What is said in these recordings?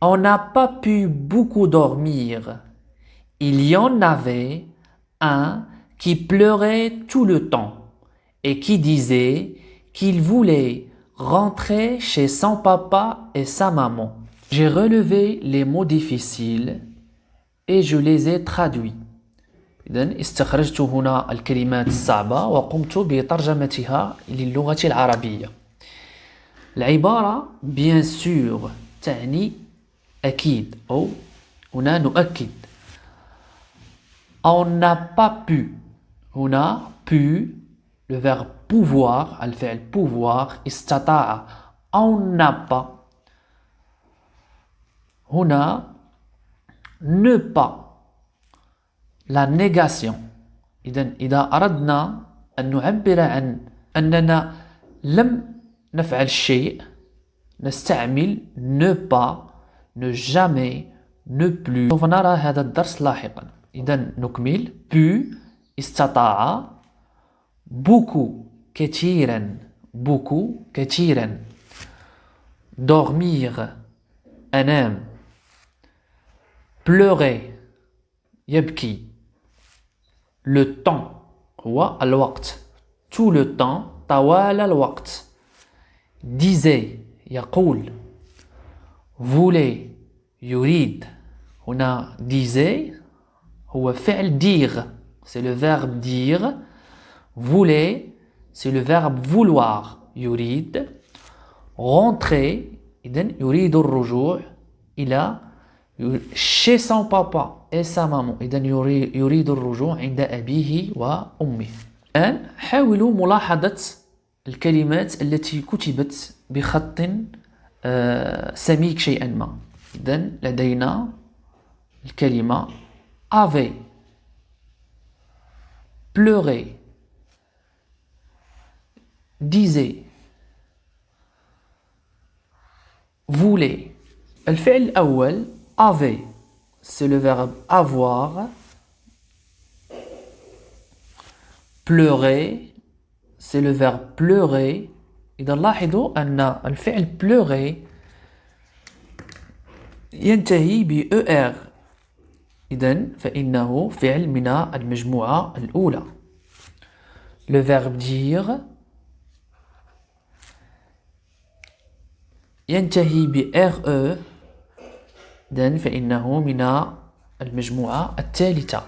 On n'a pas pu beaucoup dormir. Il y en avait un qui pleurait tout le temps et qui disait qu'il voulait rentrer chez son papa et sa maman. J'ai relevé les mots difficiles et je les ai traduits. إذن استخرجت هنا الكلمات الصعبة وقمت بترجمتها للغة العربية. العبارة bien sûr تعني أكيد أو هنا نؤكد. On n'a pas pu. هنا pu le verbe pouvoir الفعل pouvoir استطاع. On n'a pas. هنا ne pas la négation. إذا أردنا أن نعبر عن أننا لم نفعل الشيء نستعمل ne pas, ne jamais, ne plus. سوف نرى هذا الدرس لاحقا. إذا نكمل. pu استطاع. beaucoup كثيرا. beaucoup كثيرا. dormir أنام. pleurer يبكي. le temps هو الوقت. tout le temps طوال الوقت. disait يقول. voulait يريد. هنا disait هو فعل dire c'est le verbe dire. voulait c'est le verbe vouloir يريد. rentrer إذن يريد الرجوع إلى chez son papa et sa maman. إذن يريد الرجوع عند أبيه وأمه. الآن حاولوا ملاحظة الكلمات التي كتبت بخط سميك شيئا ما. إذن لدينا الكلمة avait, pleurer, disait, voulait. الفعل الأول avait c'est le verbe avoir. pleurer c'est le verbe pleurer. إذا لاحظوا أن الفعل pleurer ينتهي ب er. إذن فإنه فعل من المجموعة الأولى. le verbe dire ينتهي ب re. إذن فإنه من المجموعة الثالثة.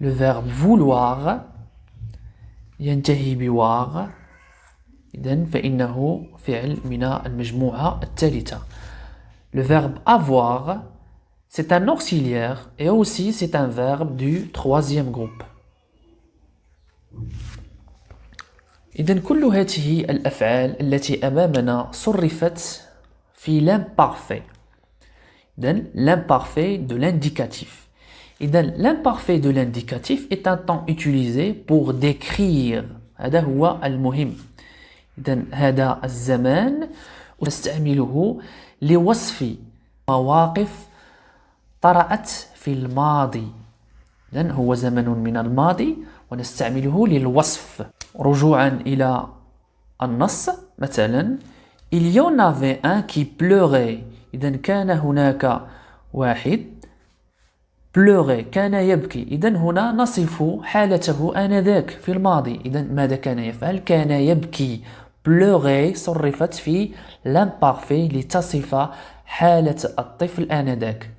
le verbe vouloir ينتهي ب war. إذن فإنه فعل من المجموعة الثالثة. le verbe avoir c'est un auxiliaire et aussi c'est un verbe du troisième groupe. إذن كل هذه الأفعال التي أمامنا صرفت في l'imparfait. إذن l'imparfait de l'indicatif. إذن l'imparfait de l'indicatif est un temps utilisé pour décrire. هذا هو المهم. إذن هذا الزمان نستعمله لوصف مواقف طرأت في الماضي. إذن هو زمن من الماضي ونستعمله للوصف. رجوعا إلى النص مثلا il y en avait un qui pleurait. إذن كان هناك واحد pleurait كان يبكي. إذن هنا نصف حالته آنذاك في الماضي. إذن ماذا كان يفعل؟ كان يبكي. pleurer صرفت في l'imparfait لتصف حالة الطفل آنذاك.